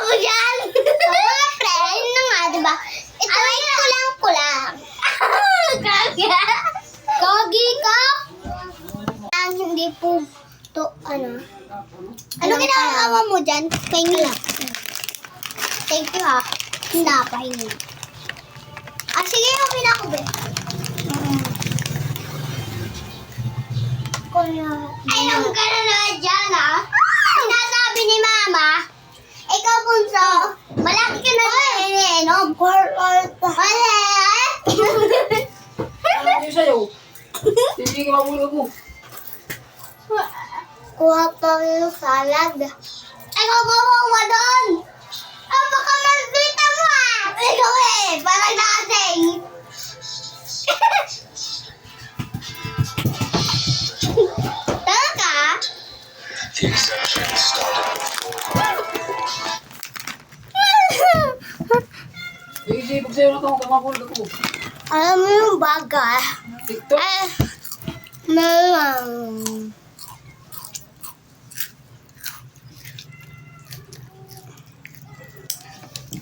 mo dyan? Mga friend na nga, diba? Ito ay kulang-kulang. Gagi ka? Ang hindi po to, ano? Ano ginagawa mo dyan? Pahingi. Thank you ha. Hindi, pahingi. Ah, sige, okay na ako, be. Alam ka na naman dyan, ha? Sinasabi ni Mama, ikaw, Bunso, malaki ka na iniinom. Wala. Ano yung sa'yo? Hindi ka mamulog mo. Kuha pa yung salad. Ikaw gumawa doon. Ah, baka maldita mo ah. Ikaw eh, parang nakasing. Tama ka? The exception started Sige, pag sa'yo na ito, kamapulog ako. Alam mo yung bagay. TikTok? Meron.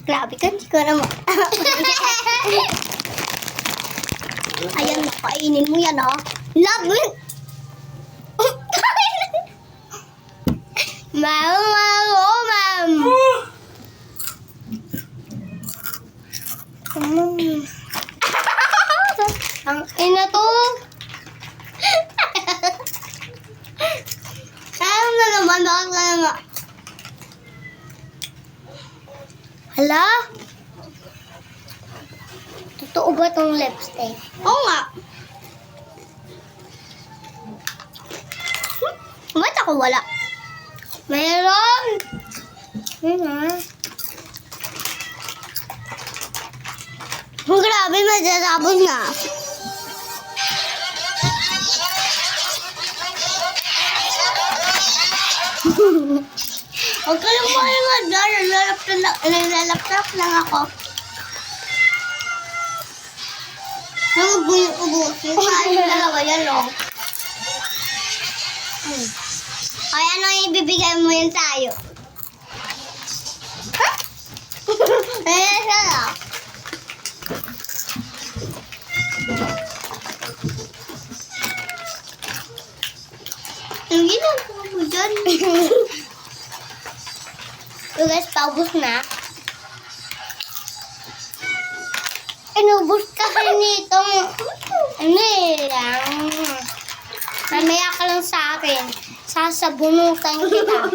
Grabe ka, hindi ko naman. Ayan, nakainin mo yan, ha? Love it! Ma'am. Ang ina to. Sayang na naman, bakit ka naman? Hala? Totoo ba tong lipstick? Oo nga. Ba't ako wala? Meron! Oh, grabe, matatapos na. Huwag ka lang mahiwag na. Nalalaptap lang ako. Nag-ubus-ubus. Yung dalawa yan, o. Ay, ano yung ibibigay mo yun tayo? Ayan siya lang. Ang ginagawa mo dyan? So guys, paubos na. Inubos ka nito. Ano eh lang. Mamaya ka lang sa akin. Sasabunutan kita.